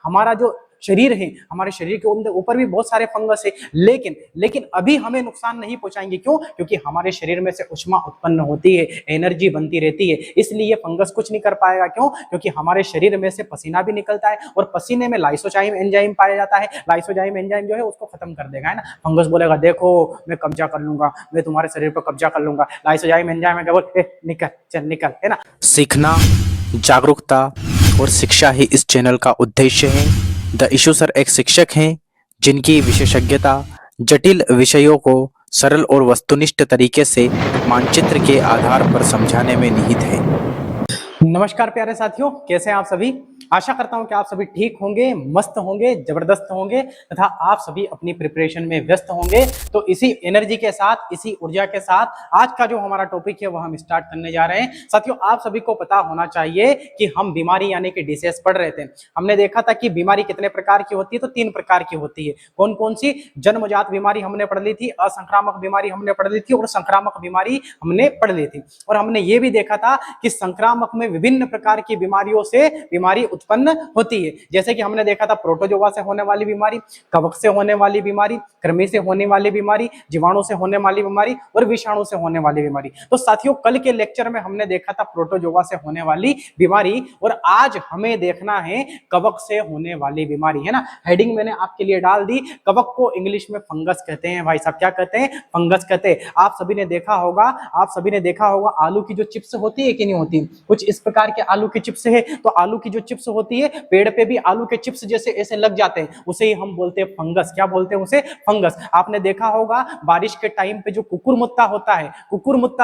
हमारा जो शरीर है, हमारे शरीर के ऊपर भी बहुत सारे फंगस है, लेकिन अभी हमें नुकसान नहीं पहुंचाएंगे। क्यों? क्योंकि हमारे शरीर में से ऊष्मा उत्पन्न होती है, एनर्जी बनती रहती है, इसलिए ये फंगस कुछ नहीं कर पाएगा। क्यों? क्योंकि हमारे शरीर में से पसीना भी निकलता है और पसीने में लाइसोजाइम एंजाइम पाया जाता है। लाइसोजाइम एंजाइम जो है उसको खत्म कर देगा, है ना। फंगस बोलेगा देखो मैं कब्जा कर लूंगा, मैं तुम्हारे शरीर पर कब्जा कर लूंगा। लाइसोजाइम एंजाइम क्या बोल, निकल चल निकल, है ना। सीखना, जागरूकता और शिक्षा ही इस चैनल का उद्देश्य है। द इशू सर एक शिक्षक हैं जिनकी विशेषज्ञता जटिल विषयों को सरल और वस्तुनिष्ठ तरीके से मानचित्र के आधार पर समझाने में निहित है। नमस्कार प्यारे साथियों, कैसे हैं आप सभी। आशा करता हूं कि आप सभी ठीक होंगे, मस्त होंगे, जबरदस्त होंगे तथा आप सभी अपनी प्रिपरेशन में व्यस्त होंगे। तो इसी एनर्जी के साथ, इसी ऊर्जा के साथ आज का जो हमारा टॉपिक है वो हम स्टार्ट करने जा रहे हैं। साथियों, आप सभी को पता होना चाहिए कि हम बीमारी यानी कि डिसीज पढ़ रहे थे। हमने देखा था कि बीमारी कितने प्रकार की होती है, तो 3 प्रकार की होती है। कौन कौन सी? जन्मजात बीमारी हमने पढ़ ली थी, असंक्रामक बीमारी हमने पढ़ ली थी और संक्रामक बीमारी हमने पढ़ ली थी। और हमने ये भी देखा था कि संक्रामक में विभिन्न प्रकार की बीमारियों से बीमारी उत्पन्न होती है। जैसे कि हमने देखा था प्रोटोजोआ से होने वाली बीमारी, कवक से होने वाली बीमारी, कृमि से होने वाली बीमारी, जीवाणु से होने वाली बीमारी और विषाणु से होने वाली बीमारी। तो साथियों, कल के लेक्चर में हमने देखा था प्रोटोजोआ से होने वाली बीमारी और आज हमें देखना है कवक से होने वाली बीमारी, है ना। हेडिंग मैंने आपके लिए डाल दी, कवक को इंग्लिश में फंगस कहते हैं। भाई साहब क्या कहते हैं? फंगस कहते हैं। आप सभी ने देखा होगा आलू की जो चिप्स होती है कि नहीं होती, कुछ इस प्रकार के आलू की चिप्स है। तो आलू की जो चिप्स होती है, पेड़ पे भी आलू के चिप्स जैसे ऐसे लग जाते हैं, उसे ही हम बोलते हैं फंगस। क्या बोलते हैं उसे? फंगस। आपने देखा होगा बारिश के टाइम पे जो कुकुरमुत्ता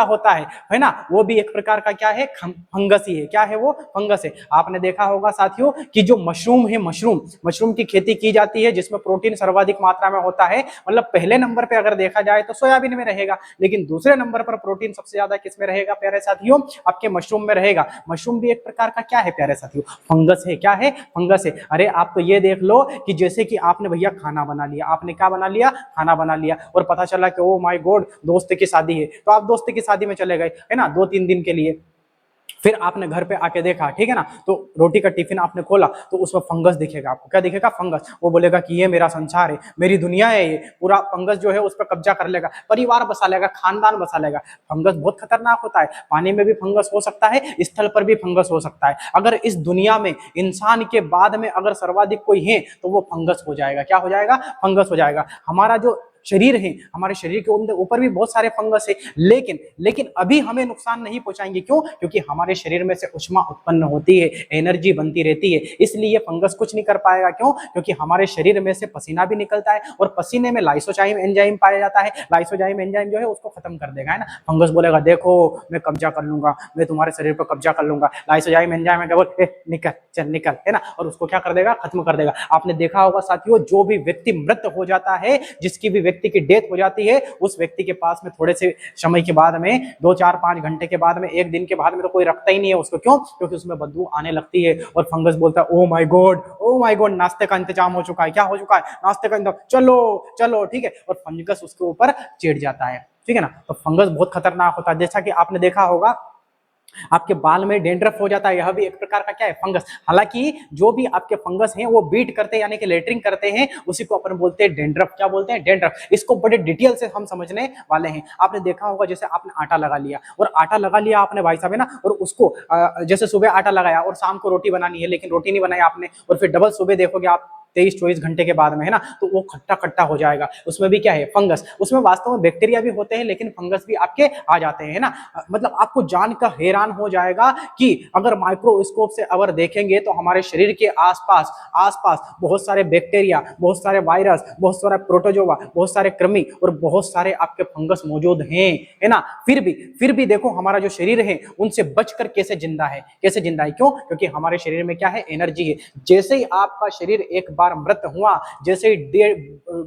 होता है ना, वो भी एक प्रकार का क्या है? फंगस ही है। क्या है वो? फंगस है। आपने देखा होगा साथियों कि जो मशरूम है, मशरूम की खेती की जाती है जिसमें प्रोटीन सर्वाधिक मात्रा में होता है। मतलब पहले नंबर पे अगर देखा जाए तो सोयाबीन में रहेगा, लेकिन दूसरे नंबर पर प्रोटीन सबसे ज्यादा किसमें रहेगा प्यारे साथियों? आपके मशरूम में रहेगा। मशरूम भी एक प्रकार का क्या है प्यारे साथियों? फंगस है। क्या है? फंगस है। अरे आप तो ये देख लो कि जैसे कि आपने भैया खाना बना लिया, आपने क्या बना लिया? खाना बना लिया, और पता चला कि ओ माय गॉड दोस्त की शादी है, तो आप दोस्त की शादी में चले गए, है ना, 2-3 दिन के लिए। फिर आपने घर पे आके देखा, ठीक है ना, तो रोटी का टिफिन आपने खोला तो उसमें फंगस दिखेगा आपको। क्या दिखेगा? फंगस। वो बोलेगा कि ये मेरा संसार है, मेरी दुनिया है, ये पूरा फंगस जो है उस पर कब्जा कर लेगा, परिवार बसा लेगा, खानदान बसा लेगा। फंगस बहुत खतरनाक होता है। पानी में भी फंगस हो सकता है, स्थल पर भी फंगस हो सकता है। अगर इस दुनिया में इंसान के बाद में अगर सर्वाधिक कोई है तो वो फंगस हो जाएगा। क्या हो जाएगा? फंगस हो जाएगा। हमारा जो शरीर है, हमारे शरीर के ऊपर भी बहुत सारे फंगस है, लेकिन अभी हमें नुकसान नहीं पहुंचाएंगे। क्यों? क्योंकि हमारे शरीर में से ऊष्मा उत्पन्न होती है, एनर्जी बनती रहती है, इसलिए फंगस कुछ नहीं कर पाएगा। क्यों? क्योंकि हमारे शरीर में से पसीना भी निकलता है और पसीने में लाइसोजाइम एंजाइम पाया जाता है। लाइसोजाइम एंजाइम जो है उसको खत्म कर देगा, है ना। फंगस बोलेगा देखो मैं कब्जा कर लूंगा, मैं तुम्हारे शरीर पर कब्जा कर लूंगा। लाइसोजाइम एंजाइम क्या बोल, निकल चल निकल, है ना, और उसको क्या कर देगा? खत्म कर देगा। आपने देखा होगा साथियों, जो भी व्यक्ति मृत हो जाता है, जिसकी भी व्यक्ति की डेथ हो जाती है, उस व्यक्ति के पास में थोड़े से समय के बाद में 2-4-5 घंटे के बाद में, 1 दिन के बाद में तो कोई रखता ही नहीं है उसको। क्यों? क्योंकि उसमें बदबू आने लगती है और फंगस बोलता है ओ माय गॉड नाश्ते का इंतजाम हो चुका है। क्या हो चुका है? नाश्ते का इंतजाम, चलो ठीक है, और फंगस उसके ऊपर चिढ़ जाता है, ठीक है ना। तो फंगस बहुत खतरनाक होता है। जैसा कि आपने देखा होगा आपके बाल में डेंड्रफ हो जाता है, यह भी एक प्रकार का क्या है? फंगस। हालांकि जो भी आपके फंगस हैं वो बीट करते हैं यानी कि लेटरिंग करते हैं, उसी को अपन बोलते हैं डेंड्रफ। क्या बोलते हैं? डेंड्रफ। इसको बड़े डिटेल से हम समझने वाले हैं। आपने देखा होगा जैसे आपने आटा लगा लिया, और आटा लगा लिया आपने भाई साहब, है ना, और उसको जैसे सुबह आटा लगाया और शाम को रोटी बनानी है, लेकिन रोटी नहीं बनाई आपने, और फिर डबल सुबह देखोगे आप 23-24 घंटे के बाद में, है ना, तो वो खट्टा खट्टा हो जाएगा। उसमें भी क्या है? फंगस। उसमें वास्तव में बैक्टीरिया भी होते हैं, लेकिन फंगस भी आपके आ जाते हैं, है ना। मतलब आपको जानकर हैरान हो जाएगा कि अगर माइक्रोस्कोप से अगर देखेंगे तो हमारे शरीर के आसपास बहुत सारे बैक्टीरिया, बहुत सारे वायरस, बहुत सारे प्रोटोजोआ, बहुत सारे कृमि और बहुत सारे आपके फंगस मौजूद हैं, है ना। फिर भी देखो हमारा जो शरीर है उनसे बचकर कैसे जिंदा है। क्यों? क्योंकि हमारे शरीर में क्या है? एनर्जी है। जैसे ही आपका शरीर एक बार मृत हुआ, जैसे ही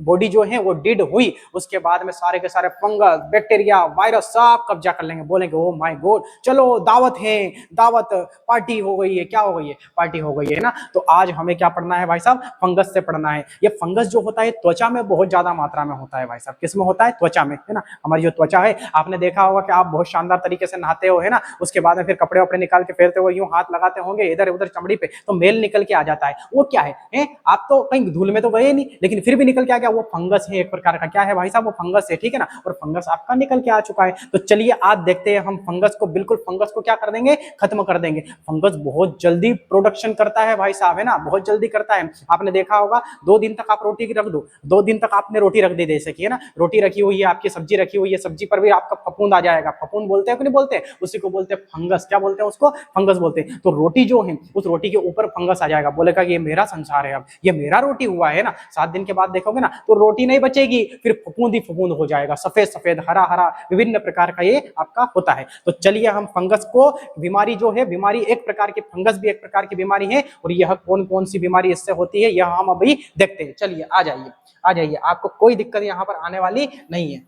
बॉडी जो है वो डेड हुई, उसके बाद में सारे के सारे फंगस, बैक्टीरिया, वायरस सब कब्जा कर लेंगे, बोलेंगे ओ माय गॉड चलो दावत है, दावत पार्टी हो गई है, क्या हो गई है, पार्टी हो गई है ना। तो आज हमें क्या पढ़ना है भाई साहब, फंगस से पढ़ना है। ये फंगस जो होता है त्वचा में बहुत ज्यादा मात्रा में होता है भाई साहब। किस में होता है, त्वचा में, है ना। हमारी जो त्वचा है, आपने देखा होगा कि आप बहुत शानदार तरीके से नहाते हो, है ना, उसके बाद में फिर कपड़े वपड़े निकाल के फेरते हो, यूं हाथ लगाते होंगे इधर उधर चमड़ी पे, तो मेल निकल के आ जाता है। वो क्या है? आप तो कहीं धूल में तो गए नहीं, लेकिन फिर भी निकल के आ गया, वो फंगस है एक प्रकार का। क्या है भाई साहब, वो फंगस है, ठीक है ना। और फंगस आपका निकल के आ चुका है। तो चलिए आज देखते हैं हम फंगस को, बिल्कुल फंगस को क्या कर देंगे, खत्म कर देंगे। फंगस बहुत जल्दी प्रोडक्शन करता है भाई साहब, है ना, बहुत जल्दी करता है। आपने देखा होगा 2 दिन तक आप रोटी रख दो, 2 दिन तक आपने रोटी रख दी, जैसे कि, है ना, रोटी रखी हुई है, आपकी सब्जी रखी हुई है, सब्जी पर भी आपका फफूंद आ जाएगा। फफूंद बोलते हैं कि नहीं बोलते, उसी को बोलते हैं फंगस। क्या बोलते हैं उसको, फंगस बोलते हैं। तो रोटी जो है, उस रोटी के ऊपर फंगस आ जाएगा, बोलेगा ये मेरा संसार है, अब ये मेरा रोटी हुआ है ना। 7 दिन के बाद देखोगे ना तो रोटी नहीं बचेगी, फिर फफूंद ही फफूंद हो जाएगा, सफेद सफेद, हरा हरा, विभिन्न प्रकार का ये आपका होता है। तो चलिए हम फंगस को, बीमारी जो है, बीमारी एक प्रकार की, फंगस भी एक प्रकार की बीमारी है, और यह कौन कौन सी बीमारी इससे होती है यह हम अभी देखते हैं। चलिए आ जाइए, आ जाइए, आपको कोई दिक्कत यहाँ पर आने वाली नहीं है।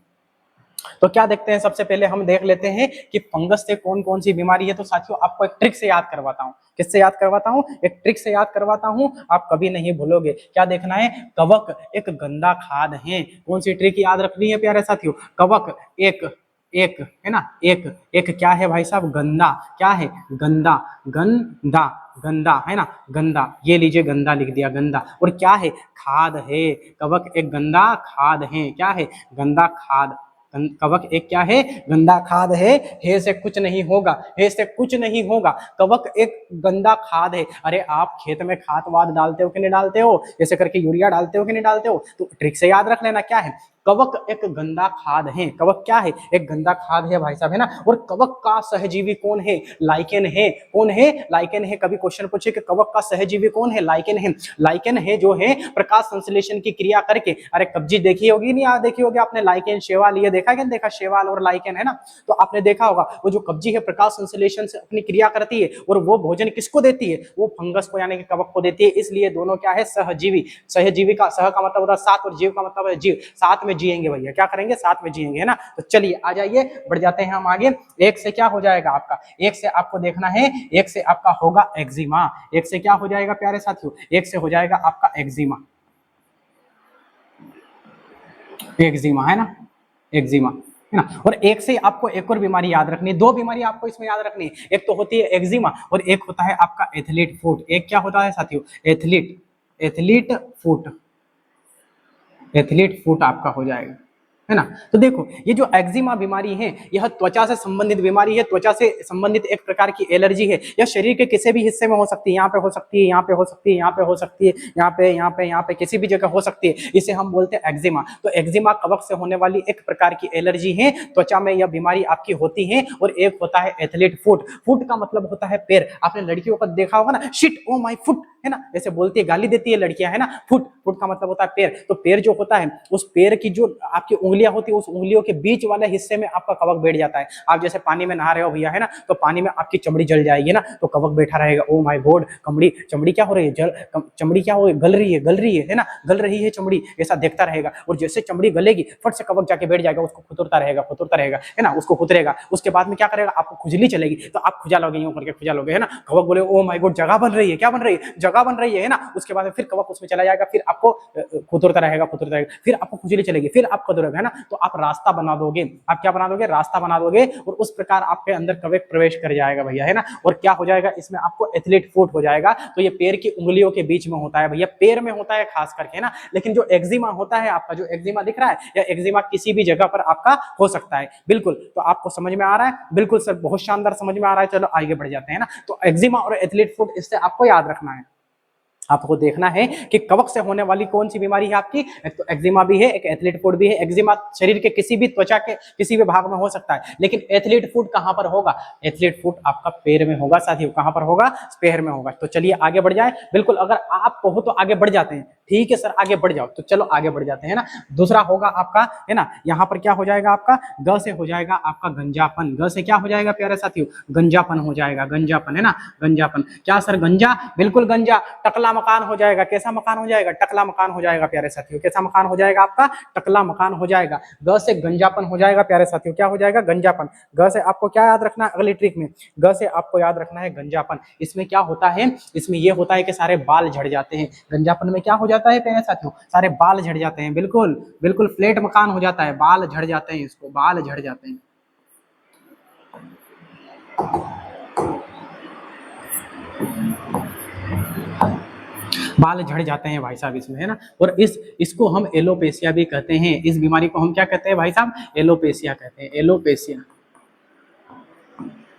तो क्या देखते हैं, सबसे पहले हम देख लेते हैं कि फंगस से कौन कौन सी बीमारी है। तो साथियों आपको एक ट्रिक से याद करवाता हूं। किससे याद करवाता हूं, एक ट्रिक से याद करवाता हूं, आप कभी नहीं भूलोगे। क्या देखना है, कवक एक गंदा खाद है। कौन सी ट्रिक याद रखनी है प्यारे साथियों, कवक एक है ना, एक क्या है भाई साहब, गंदा। क्या है, गंदा, गंदा, गंदा, है ना, गंदा। ये लीजिए गंदा लिख दिया, गंदा। और क्या है, खाद है। कवक एक गंदा खाद है। क्या है, गंदा खाद। कवक एक क्या है, गंदा खाद है। हे से कुछ नहीं होगा, हे से कुछ नहीं होगा, कवक एक गंदा खाद है। अरे आप खेत में खाद वाद डालते हो कि नहीं डालते हो, ऐसे करके यूरिया डालते हो कि नहीं डालते हो, तो ट्रिक से याद रख लेना क्या है, कवक एक गंदा खाद है। कवक क्या है, एक गंदा खाद है भाई साहब, है ना। और कवक का सहजीवी कौन है, लाइकेन है। कौन है, लाइकेन है। कभी क्वेश्चन पूछे कि कवक का सहजीवी कौन है, लाइकेन है। लाइकेन है जो है प्रकाश संश्लेषण की क्रिया करके, अरे कब्जी देखी होगी नहीं, देखी होगी आपने, लाइकेन शैवाल, ये देखा क्या देखा, शैवाल और लाइकेन, है ना। तो आपने देखा होगा वो जो कब्जी है प्रकाश संश्लेषण से अपनी क्रिया करती है, और वो भोजन किसको देती है, वो फंगस को यानी कि कवक को देती है। इसलिए दोनों क्या है, सहजीवी। सहजीवी का सह का मतलब होता है साथ, और जीव का मतलब है जीव, साथ में जिएंगे भैया, क्या करेंगे, साथ में जिएंगे, है ना। तो चलिए आ जाइए, बढ़ जाते हैं हम आगे। एक से क्या हो जाएगा आपका, एक से आपको देखना है, एक से आपका होगा एक्जिमा। एक से क्या हो जाएगा प्यारे साथियों, एक से हो जाएगा आपका एक्जिमा। एक्जिमा, है ना, एक्जिमा, है ना। और एक से आपको एक और बीमारी याद रखनी है, 2 बीमारी आपको इसमें याद रखनी है। एक तो होती है एक्जिमा, और एक होता है आपका एथलीट फुट। एक क्या होता है साथियों, एथलीट फुट, एथलीट फुट आपका हो जाएगा, है ना। तो देखो ये जो एक्जिमा बीमारी है, यह त्वचा से संबंधित बीमारी है। त्वचा से संबंधित एक प्रकार की एलर्जी है। यह शरीर के किसी भी हिस्से में हो सकती है, यहाँ पे हो सकती है, यहाँ पे हो सकती है, यहाँ पे हो सकती है, यहाँ पे, यहाँ पे, यहाँ पे, किसी भी जगह हो सकती है। इसे हम बोलते हैं एक्जिमा। तो एक्जिमा कवक से होने वाली एक प्रकार की एलर्जी है, त्वचा में यह बीमारी आपकी होती है। और एक होता है एथलीट फुट। फुट का मतलब होता है पैर। आपने लड़कियों को देखा होगा ना, शिट ओ माय फुट, है ना, ऐसे बोलती है, गाली देती है लड़कियां, है ना। फुट, फुट का मतलब होता है पैर। तो पैर जो होता है, उस पैर की जो आपकी उंगलियां होती है, उस उंगलियों के बीच वाले हिस्से में आपका कवक बैठ जाता है। आप जैसे पानी में नहा रहे हो भैया, है ना, तो पानी में आपकी चमड़ी जल जाएगी ना, तो कवक बैठा रहेगा। ओ माय गॉड, चमड़ी क्या हो रही है, चमड़ी क्या हो रही है, गल रही है ना, गल रही है चमड़ी, ऐसा देखता रहेगा। और जैसे चमड़ी गलेगी, फट से कवक जाके बैठ जाएगा, उसको खुतरता रहेगा, है ना, उसको खुतरेगा। उसके बाद में क्या करेगा, आपको खुजली चलेगी, तो आप खुजा लोगे, यूं करके खुजा लोगे, है ना। कवक बोले ओ माय गॉड, जगह बन रही है, क्या बन रही है, जगह बन रही है ना। उसके बाद फिर कवक उसमें चला जाएगा, फिर आपको खुतरता रहेगा, फिर आपको खुजली चलेगी, फिर आप खुतरोगे, है ना। तो आप रास्ता बना दोगे, आप क्या बना दोगे, रास्ता बना दोगे, और उस प्रकार आपके अंदर कवक प्रवेश कर जाएगा भैया, है ना। और क्या हो जाएगा, इसमें आपको एथलीट फुट हो जाएगा। तो ये पैर की उंगलियों के बीच में होता है भैया, पैर में होता है खास करके, है ना। लेकिन जो एक्जिमा होता है, आपका जो एक्जिमा दिख रहा है, या एक्जिमा किसी भी जगह पर आपका हो सकता है। बिल्कुल, तो आपको समझ में आ रहा है, बिल्कुल सर, बहुत शानदार समझ में आ रहा है। चलो आगे बढ़ जाते हैं ना। तो एक्जिमा और एथलीट फुट, इससे आपको याद रखना है। आपको देखना है कि कवक से होने वाली कौन सी बीमारी है आपकी, एक तो एक्जिमा भी है, एक एथलीट फुट भी है। एक्जिमा शरीर के किसी भी त्वचा के किसी भी भाग में हो सकता है, लेकिन एथलीट फुट कहां पर होगा, एथलीट फुट आपका पैर में होगा साथियों। कहां पर होगा, पैर में होगा। तो चलिए आगे बढ़ जाए। बिल्कुल, अगर आप कहो तो आगे बढ़ जाते हैं, ठीक है सर आगे बढ़ जाओ, तो चलो आगे बढ़ जाते हैं ना। दूसरा होगा आपका, है ना, यहाँ पर क्या हो जाएगा आपका, ग से हो जाएगा आपका गंजापन। ग से क्या हो जाएगा प्यारे साथियों, गंजापन हो जाएगा, गंजापन, है ना, गंजापन। क्या सर, गंजा, बिल्कुल गंजा, टकला मकान हो जाएगा। कैसा मकान हो जाएगा? टकला मकान हो जाएगा प्यारे साथियों। कैसा मकान हो जाएगा आपका? टकला मकान हो जाएगा। ग से गंजापन हो जाएगा प्यारे साथियों। क्या हो जाएगा? गंजापन। ग से आपको क्या याद रखना है अगली ट्रिक में? ग से आपको याद रखना है गंजापन। इसमें क्या होता है? इसमें यह होता है कि सारे बाल झड़ जाते हैं। गंजापन में क्या हो जाता है प्यारे साथियों? सारे बाल झड़ जाते हैं। बिल्कुल बिल्कुल फ्लैट मकान हो जाता है, बाल झड़ जाते हैं, इसको बाल झड़ जाते हैं। बाल झड़ जाते हैं भाई साहब इसमें, है ना। और इसको हम एलोपेशिया भी कहते हैं। इस बीमारी को हम क्या कहते हैं भाई साहब? एलोपेशिया कहते हैं। एलोपेशिया,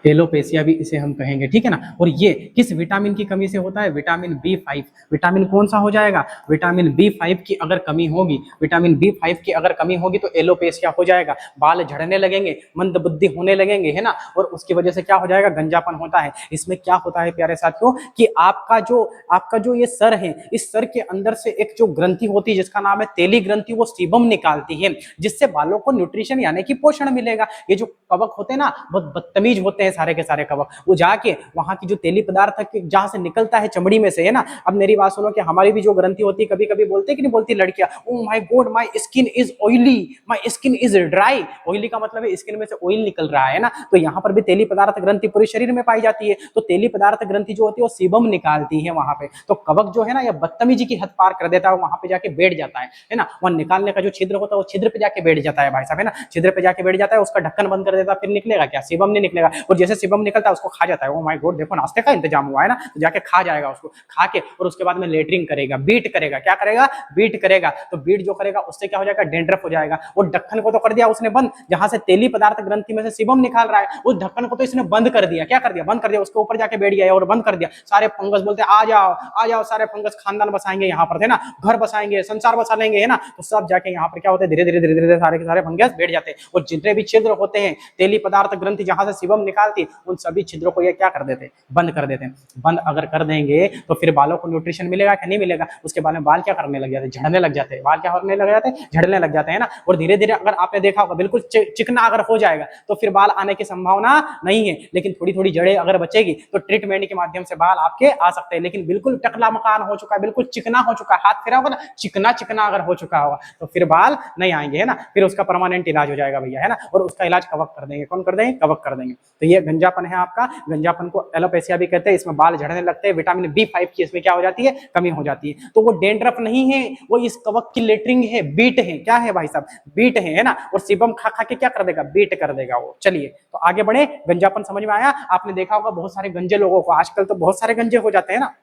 एलोपेशिया भी इसे हम कहेंगे, ठीक है ना। और ये किस विटामिन की कमी से होता है? Vitamin B5। विटामिन कौन सा हो जाएगा? विटामिन B5 की अगर कमी होगी, विटामिन B5 की अगर कमी होगी तो एलोपेशिया हो जाएगा। बाल झड़ने लगेंगे, मंदबुद्धि होने लगेंगे, है ना। और उसकी वजह से क्या हो जाएगा? गंजापन होता है। इसमें क्या होता है प्यारे साथियों कि आपका जो ये सर है, इस सर के अंदर से एक जो ग्रंथि होती है जिसका नाम है तेली ग्रंथि, वो सीबम निकालती है, जिससे बालों को न्यूट्रिशन यानी कि पोषण मिलेगा। ये जो कवक होते हैं ना, बहुत बदतमीज होते हैं सारे के सारे कवक। वो जाके वहां की जो तेली पदार्थ जहां से निकलता है चमड़ी में से, है ना। अब मेरी बात सुनो कि हमारी भी जो ग्रंथि होती है, कभी कभी बोलते कि नहीं बोलती लड़कियां, oh my God my skin is oily, my skin is dry. Oily का मतलब है स्किन में से ऑयल निकल रहा है ना। तो यहाँ पर भी तेली पदार्थ ग्रंथि पूरे शरीर में पाई जाती है। तो तेली पदार्थ ग्रंथि जो होती है वो सीबम निकालती है वहां पे। तो कवक जो है ना, ये बदतमीजी की हद पार कर देता है, वहां पे जाके बैठ जाता है ना। वहां निकालने का जो छिद्र होता है वो छिद्र पे जाके बैठ जाता है भाई साहब, है ना। छिद्र पे जाके बैठ जाता है, उसका ढक्कन बंद कर देता है, फिर निकलेगा क्या? सीबम नहीं निकलेगा। और जैसे सीबम निकलता है उसको खा जाता है। ओ माय गॉड, देखो नाश्ते का इंतजाम हुआ है ना। तो जाके खा जाएगा उसको, खा के और उसके बाद में लेटरिंग करेगा, बीट करेगा। क्या करेगा? बीट करेगा। तो बीट जो करेगा उससे क्या हो जाएगा? डेंड्रफ हो जाएगा। और ढक्कन को तो कर दिया उसने बंद, जहां से तेली पदार्थ ग्रंथि में से सीबम निकाल रहा है, उस ढक्कन को तो इसने बंद कर दिया। क्या कर दिया? बंद कर दिया। उसके ऊपर जाके बैठ गया और बंद कर दिया। सारे फंगस बोलते आ जाओ आ जाओ, सारे फंगस खानदान बसाएंगे यहाँ पर, है ना। घर बसाएंगे, संसार बसा लेंगे, है ना। तो सब जाके यहाँ पर क्या होते हैं? धीरे धीरे धीरे धीरे सारे के सारे फंगस बैठ जाते हैं। और जितने भी छिद्र होते हैं, तेली पदार्थ ग्रंथि जहां से सीबम निकालती, उन सभी छिद्रों को ये क्या कर देते हैं? बंद कर देते हैं। बंद अगर कर देंगे तो फिर बालों को न्यूट्रिशन मिलेगा कि नहीं मिलेगा? उसके बाद में बाल क्या करने लग जाते हैं? झड़ने लग जाते हैं। बाल क्या होने लग जाते हैं? झड़ने लग जाते हैं ना। और धीरे धीरे अगर आपने देखा होगा, बिल्कुल चिकना अगर हो जाएगा तो फिर बाल आने की संभावना नहीं है। लेकिन थोड़ी थोड़ी जड़ें अगर बचेगी तो ट्रीटमेंट के माध्यम से बाल आपके आ सकते हैं। लेकिन बिल्कुल टकला मकान हो चुका है, बिल्कुल चिकना हो चुका है, हाथ फेरा होगा ना, चिकना चिकना अगर हो चुका होगा तो फिर बाल नहीं आएंगे, है ना। फिर उसका परमानेंट इलाज हो जाएगा भैया, है ना। और उसका इलाज कवक कर देंगे। कौन कर देंगे? कवक कर देंगे। तो ये गंजापन है आपका। गंजापन को एलोपेशिया भी कहते हैं। इसमें बाल झड़ने लगते हैं। विटामिन B5 की इसमें क्या हो जाती है? कमी हो जाती है। तो वो डेंड्रफ नहीं है, वो इस कवक की लेटरिंग है, बीट है। क्या है भाई साहब? बीट है ना। और सीबम खा खा के क्या कर देगा? बीट कर देगा वो। चलिए तो आगे बढ़े। गंजापन समझ में आया? आपने देखा होगा बहुत सारे गंजे लोगों को, आजकल तो बहुत सारे गंजे हो जाते हैं ना।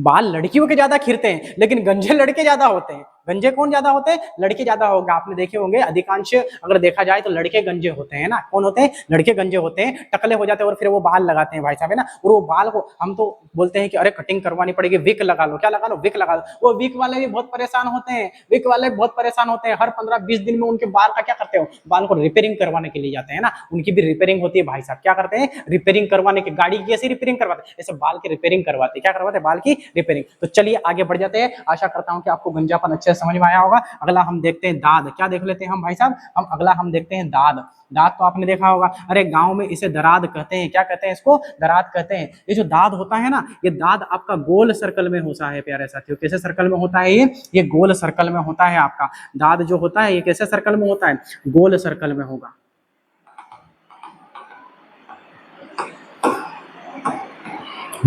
बाल लड़कियों के ज्यादा खिरते हैं लेकिन गंजे लड़के ज्यादा होते हैं। गंजे कौन ज्यादा होते हैं? लड़के ज्यादा होगा। आपने देखे होंगे अधिकांश अगर देखा जाए तो लड़के गंजे होते हैं ना। कौन होते हैं? लड़के गंजे होते हैं, टकले हो जाते हैं और फिर वो बाल लगाते हैं भाई साहब, है ना। और वो बाल को हम तो बोलते हैं कि अरे कटिंग करवानी पड़ेगी, विक लगा लो। क्या लगा लो? विक लगा लो। वो विक वाले भी बहुत परेशान होते हैं। विक वाले बहुत परेशान होते हैं। हर 15-20 दिन में उनके बाल का क्या करते हो? बाल को रिपेयरिंग करवाने के लिए जाते हैं ना। उनकी भी रिपेयरिंग होती है भाई साहब। क्या करते हैं? रिपेयरिंग करवाने की। गाड़ी की ऐसी रिपेयरिंग करवाते हैं, ऐसे बाल की रिपेयरिंग करवाते हैं। क्या करवाते हैं? बाल की रिपेयरिंग। तो चलिए आगे बढ़ जाते हैं। आशा करता हूं कि आपको गंजापन अच्छे से समझ में आया होगा। अगला हम देखते हैं दाद। क्या देख लेते हैं हम भाई साहब? अगला हम देखते हैं दाद। दाद तो आपने देखा होगा। अरे गांव में इसे दराद कहते हैं। क्या कहते हैं इसको? दराद कहते हैं। ये जो दाद होता है ना, ये दाद आपका गोल सर्कल में होता है प्यारे साथियों। कैसे सर्कल में होता है? ये गोल सर्कल में होता है आपका दाद जो होता है। ये कैसे सर्कल में होता है? गोल सर्कल में होगा।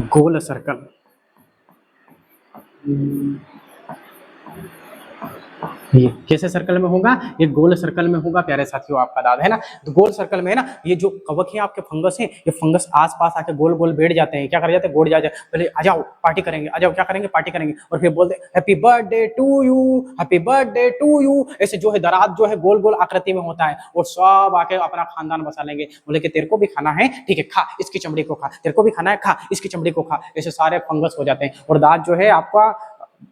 गोल सर्कल। ये कैसे सर्कल में होगा? ये गोल सर्कल में होगा प्यारे साथियों आपका दाद, है ना। तो गोल सर्कल में है ना, ये जो कवक है आपके फंगस है, ये फंगस आसपास आके गोल गोल बैठ जाते हैं। क्या कर जाते हैं? गोल जाते हैं। पहले आ जाओ पार्टी करेंगे, आ जाओ क्या करेंगे? पार्टी करेंगे। और फिर बोलते happy birthday to you, happy birthday to you. ऐसे जो है दराद जो है गोल गोल आकृति में होता है। और सब आके अपना खानदान बसा लेंगे। बोले कि तेरे को भी खाना है, ठीक है खा इसकी चमड़ी को खा, तेरे को भी खाना है, खा इसकी चमड़ी को खा। ऐसे सारे फंगस हो जाते हैं और दाद जो है आपका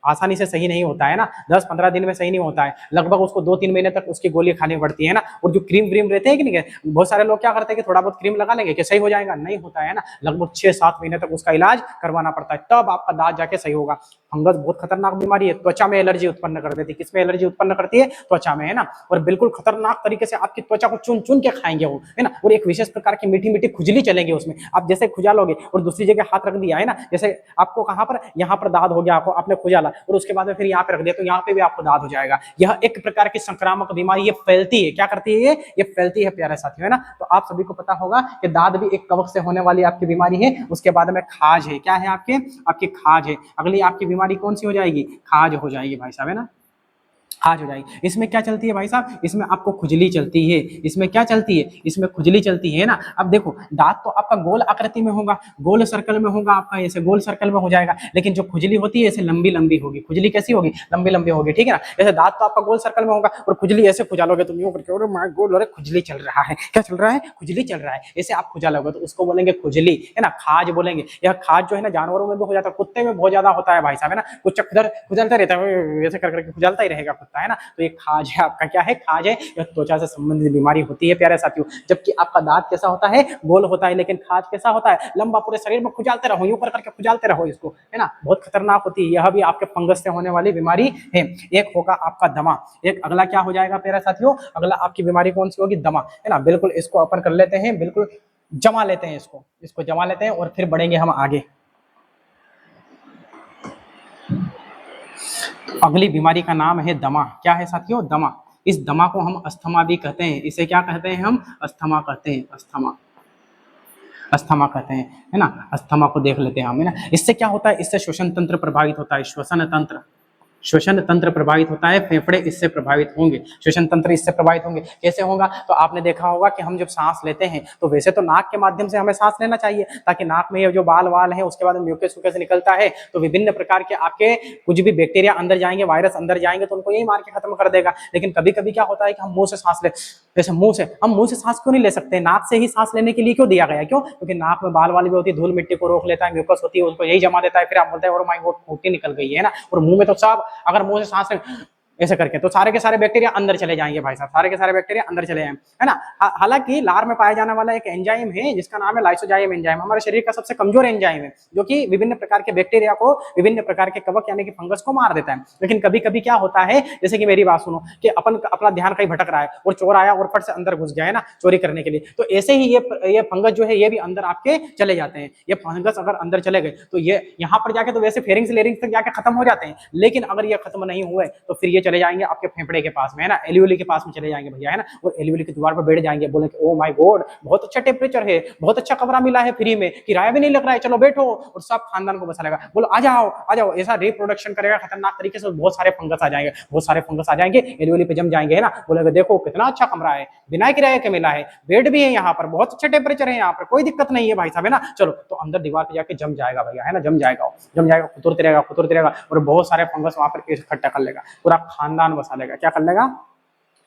आसानी से सही नहीं होता है ना, 10-15 दिन में सही नहीं होता है, लगभग उसको 2-3 महीने तक उसकी गोली खानी पड़ती है ना। और जो क्रीम व्रीम रहते हैं कि नहीं, बहुत सारे लोग क्या करते हैं कि थोड़ा बहुत क्रीम लगा लेंगे कि सही हो जाएगा, नहीं होता है ना, लगभग 6-7 महीने तक उसका इलाज करवाना पड़ता है, तब आपका दांत जाके सही होगा। फंगस बहुत खतरनाक बीमारी है, त्वचा में एलर्जी उत्पन्न कर देती है। किसमें एलर्जी उत्पन्न करती है? त्वचा में, है ना। और बिल्कुल खतरनाक तरीके से आपकी त्वचा को चुन चुन के खाएंगे वो, है ना। और एक विशेष प्रकार की मीठी मीठी खुजली चलेगी उसमें, आप जैसे खुजालोगे और दूसरी जगह हाथ रख दिया, है ना, जैसे आपको कहां पर, यहाँ पर दाद हो गया, आपको आपने खुजाला और उसके बाद में फिर यहाँ पे रख दिया, तो यहाँ पे भी आपको दाद हो जाएगा। यह एक प्रकार की संक्रामक बीमारी, ये फैलती है। क्या करती है ये फैलती है प्यारे साथियों, है ना। तो आप सभी को पता होगा कि दाद भी एक कवक से होने वाली आपकी बीमारी है। उसके बाद में खाज है, क्या है आपकी खाज है। अगली आपकी बीमारी कौन सी हो जाएगी? खाज हो जाएगी भाई साहब, है ना, खाज हो जाएगी। इसमें क्या चलती है भाई साहब? इसमें आपको खुजली चलती है। इसमें क्या चलती है? इसमें खुजली चलती है ना। अब देखो, दांत तो आपका गोल आकृति में होगा, गोल सर्कल में होगा आपका, ऐसे गोल सर्कल में हो जाएगा, लेकिन जो खुजली होती है ऐसे लंबी लंबी होगी। खुजली कैसी होगी? लंबी लंबी होगी, ठीक है ना। जैसे दांत तो आपका गोल सर्कल में होगा और खुजली ऐसे खुजालोगे तुम यूं करके, माय गॉड, अरे खुजली चल रहा है। क्या चल रहा है? खुजली चल रहा है। ऐसे आप खुजालोगे तो उसको बोलेंगे खुजली, है ना, खाज बोलेंगे। यह खाज जो है ना जानवरों में भी हो जाता है, कुत्ते में बहुत ज्यादा होता है भाई साहब, है ना। कुछ खुजलता रहता है, ऐसे कर करके खुजलता ही रहेगा कुत्ता, है ना। तो ये खाज है आपका। क्या है? खाज है। यह त्वचा से संबंधित बीमारी होती है प्यारे साथियों। जबकि आपका दांत कैसा होता है? गोल होता है, लेकिन खाज कैसा होता है? लंबा, पूरे शरीर में खुजालते रहो, यूं करके खुजालते रहो इसको, है ना। बहुत खतरनाक होती है, यह भी आपके फंगस से होने वाली बीमारी है। एक होगा आपका दमा, एक अगला क्या हो जाएगा प्यारे साथियों? अगला आपकी बीमारी कौन सी होगी? दमा, है ना। बिल्कुल इसको अपन कर लेते हैं, बिल्कुल जमा लेते हैं इसको जमा लेते हैं और फिर बढ़ेंगे हम आगे। अगली बीमारी का नाम है दमा। क्या है साथियों? दमा। इस दमा को हम अस्थमा भी कहते हैं। इसे क्या कहते हैं हम? अस्थमा कहते हैं। अस्थमा कहते हैं, है ना। अस्थमा को देख लेते हैं हम, है ना। इससे क्या होता है? इससे श्वसन तंत्र प्रभावित होता है। श्वसन तंत्र प्रभावित होता है, फेफड़े इससे प्रभावित होंगे, श्वसन तंत्र इससे प्रभावित होंगे। कैसे होगा? तो आपने देखा होगा कि हम जब सांस लेते हैं तो वैसे तो नाक के माध्यम से हमें सांस लेना चाहिए, ताकि नाक में ये जो बाल वाल है उसके बाद म्यूकस वूकस निकलता है, तो विभिन्न प्रकार के आपके कुछ भी बैक्टीरिया अंदर जाएंगे, वायरस अंदर जाएंगे, तो उनको यही मार के खत्म कर देगा। लेकिन कभी कभी क्या होता है कि हम मुंह से सांस ले, जैसे हम मुंह से सांस क्यों नहीं ले सकते? नाक से ही सांस लेने के लिए क्यों दिया गया? क्यों? क्योंकि नाक में बाल वाली भी होती है, धूल मिट्टी को रोक लेता है, म्यूकस होती है उसको यही जमा देता है, फिर आप बोलते हैं और माय गॉड फूटी निकल गई है ना। और मुंह में तो सब, अगर मुंह से सांस ऐसे करके तो सारे के सारे बैक्टीरिया अंदर चले जाएंगे भाई साहब, सारे के सारे बैक्टीरिया अंदर चले जाएंगे, है ना। हालांकि लार में पाया जाने वाला एक एंजाइम है जिसका नाम है लाइसोजाइम एंजाइम, हमारे शरीर का सबसे कमजोर एंजाइम है, जो कि विभिन्न प्रकार के बैक्टीरिया को, विभिन्न प्रकार के कवक यानी कि फंगस को मार देता है। लेकिन कभी कभी क्या होता है, जैसे कि मेरी बात सुनो, कि अपना ध्यान कहीं भटक रहा है और चोर आया और फट से अंदर घुस गया, है ना, चोरी करने के लिए, तो ऐसे ही ये फंगस जो है ये भी अंदर आपके चले जाते हैं। ये फंगस अगर अंदर चले गए तो ये यहाँ पर जाके तो वैसे फेरिंग्स लेरिंग्स तक जाके खत्म हो जाते हैं, लेकिन अगर ये खत्म नहीं हुए तो फिर ये चले जाएंगे आपके फेफड़े के पास में, है ना, एल्यूली के पास में चले जाएंगे भैया, है ना। और एल्यूली की दीवार पर बैठ जाएंगे, बोलेंगे ओ माय गॉड बहुत अच्छा टेम्परेचर है, बहुत अच्छा कमरा मिला है फ्री में, किराया भी नहीं लग रहा है, चलो बैठो, और सब खानदान को बसा लेगा, बोलो आ जाओ, ऐसा रिप्रोडक्शन करेगा खतरनाक तरीके से, बहुत सारे फंगस आ जाएंगे, बहुत सारे फंगस आ जाएंगे, एल्यूली पे जम जाएंगे, है ना। बोलेंगे देखो कितना अच्छा कमरा है, बिना किराए के मिला है, बेड भी है यहाँ पर, बहुत अच्छा टेम्परेचर है यहाँ पर, कोई दिक्कत नहीं है भाई साहब, है ना। चलो तो अंदर दीवार पे जाके जम जाएगा भैया, है ना, जम जाएगा, खुतुरते रहेगा और बहुत सारे फंगस वहां पर इकट्ठा कर लेगा, पूरा खानदान बसा लेगा। क्या कर लेगा?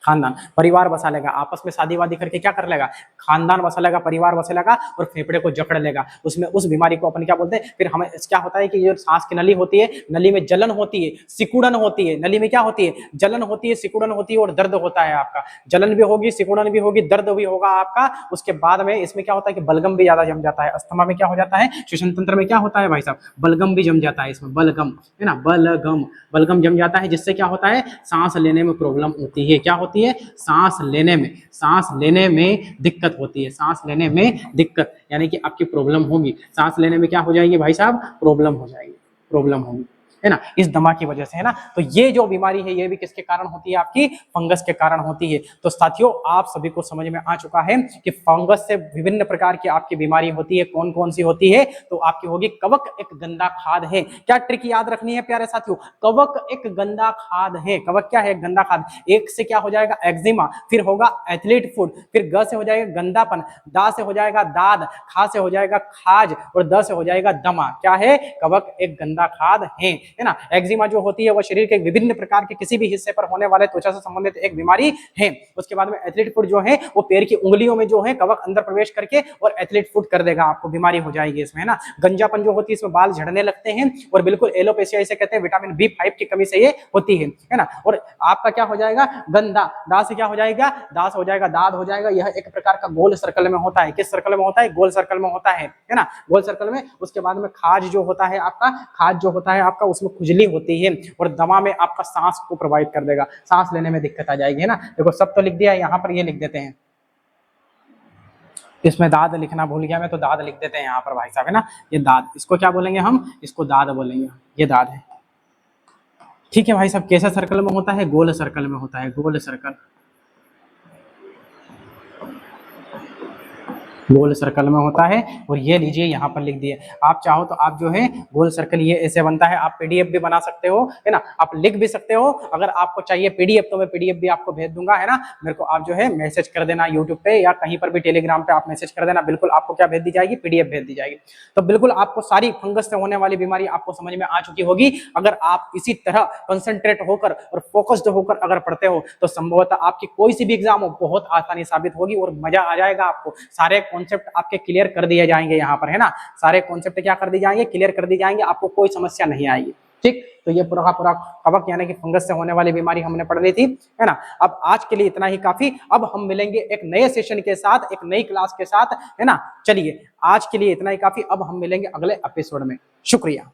खानदान, परिवार बसा लेगा, आपस में शादी वादी करके क्या कर लेगा? खानदान बसा लेगा, परिवार बसा लेगा और फेफड़े को जकड़ लेगा। उसमें उस बीमारी को अपन क्या बोलते हैं? फिर हमें क्या होता है कि जो सांस की नली होती है, नली में जलन होती है, सिकुड़न होती है, नली में क्या होती है? जलन होती है, सिकुड़न होती है और दर्द होता है आपका, जलन भी होगी, सिकुड़न भी होगी, दर्द भी होगा आपका। उसके बाद में इसमें क्या होता है कि बलगम भी ज्यादा जम जाता है। अस्थमा में क्या हो जाता है? श्वसन तंत्र में क्या होता है भाई साहब? बलगम भी जम जाता है इसमें, बलगम, है ना, बलगम जम जाता है, जिससे क्या होता है? सांस लेने में प्रॉब्लम होती है। क्या होती है? सांस लेने में दिक्कत होती है, सांस लेने में दिक्कत यानी कि आपकी प्रॉब्लम होगी, सांस लेने में क्या हो जाएगी भाई साहब? प्रॉब्लम होगी, है ना, इस दमा की वजह से, है ना। तो ये जो बीमारी है ये भी किसके कारण होती है? आपकी फंगस के कारण होती है। तो साथियों आप सभी को समझ में आ चुका है कि फंगस से विभिन्न प्रकार की आपकी बीमारी होती है। कौन कौन सी होती है? तो आपकी होगी कवक एक गंदा खाद है। क्या ट्रिक याद रखनी है प्यारे साथियों? कवक एक गंदा खाद है। कवक क्या है? गंदा खाद। एक से क्या हो जाएगा? एक्जिमा, फिर होगा एथलीट फूड, फिर ग से हो जाएगा गंदापन, दा से हो जाएगा दाद, खा से हो जाएगा खाज और द से हो जाएगा दमा। क्या है? कवक एक गंदा खाद है। है ना। एक्जिमा जो होती है वो शरीर के विभिन्न प्रकार के किसी भी हिस्से पर होने वाले त्वचा से संबंधित एक बीमारी है। उसके बाद में एथलीट फुट जो है वो पैर की उंगलियों में जो है कवक अंदर प्रवेश करके और एथलीट फुट कर देगा, आपको बीमारी हो जाएगी इसमें, है ना। गंजापन जो होती है इसमें बाल झड़ने लगते हैं और बिल्कुल एलोपेशिया इसे कहते हैं, विटामिन B5 की कमी से ये होती है ना। और आपका क्या हो जाएगा, गंदा दांत से क्या हो जाएगा, दांत हो जाएगा, दाद हो जाएगा। यह एक प्रकार का गोल सर्कल में होता है। किस सर्कल में होता है, गोल सर्कल में होता है ना, गोल सर्कल में। उसके बाद में खाज जो होता है आपका, खाज जो होता है आपका उसमें खुजली होती है और दमा में आपका सांस को प्रभावित कर देगा, सांस लेने में दिक्कत आ जाएगी, है ना। देखो सब तो लिख दिया है, यहाँ पर ये लिख देते हैं, इसमें दाद लिखना भूल गया मैं, तो दाद लिख देते हैं यहाँ पर भाई साहब, है ना। ये दाद, इसको क्या बोलेंगे हम, इसको दाद बोलेंगे, ये दाद है, ठीक है भाई साहब। कैसा सर्कल में होता है, गोल सर्कल में होता है, गोल सर्कल, गोल सर्कल में होता है। और ये लीजिए यहाँ पर लिख दिए, आप चाहो तो आप जो है गोल सर्कल ये ऐसे बनता है, आप पीडीएफ भी बना सकते हो, है ना, आप लिख भी सकते हो। अगर आपको चाहिए पीडीएफ तो मैं पीडीएफ भी आपको भेज दूंगा, है ना। मेरे को आप जो है मैसेज कर देना यूट्यूब पे या कहीं पर भी, टेलीग्राम पे आप मैसेज कर देना, बिल्कुल आपको क्या भेज दी जाएगी, पीडीएफ भेज दी जाएगी। तो बिल्कुल आपको सारी फंगस से होने वाली बीमारी आपको समझ में आ चुकी होगी। अगर आप इसी तरह कंसंट्रेट होकर और फोकस्ड होकर अगर पढ़ते हो तो संभवतः आपकी कोई सी भी एग्जाम हो बहुत आसानी साबित होगी और मजा आ जाएगा आपको। सारे कॉन्सेप्ट आपके क्लियर कर दिए जाएंगे यहाँ पर, है ना। सारे कॉन्सेप्ट क्या कर दी जाएंगे, क्लियर कर दी जाएंगे, आपको कोई समस्या नहीं आएगी, ठीक। तो ये पूरा पूरा कवक यानी कि फंगस से होने वाली बीमारी हमने पढ़ ली थी, है ना। अब आज के लिए इतना ही काफी। अब हम मिलेंगे एक नए सेशन के साथ, एक नई क्लास के साथ, है ना। चलिए आज के लिए इतना ही काफी, अब हम मिलेंगे अगले एपिसोड में। शुक्रिया।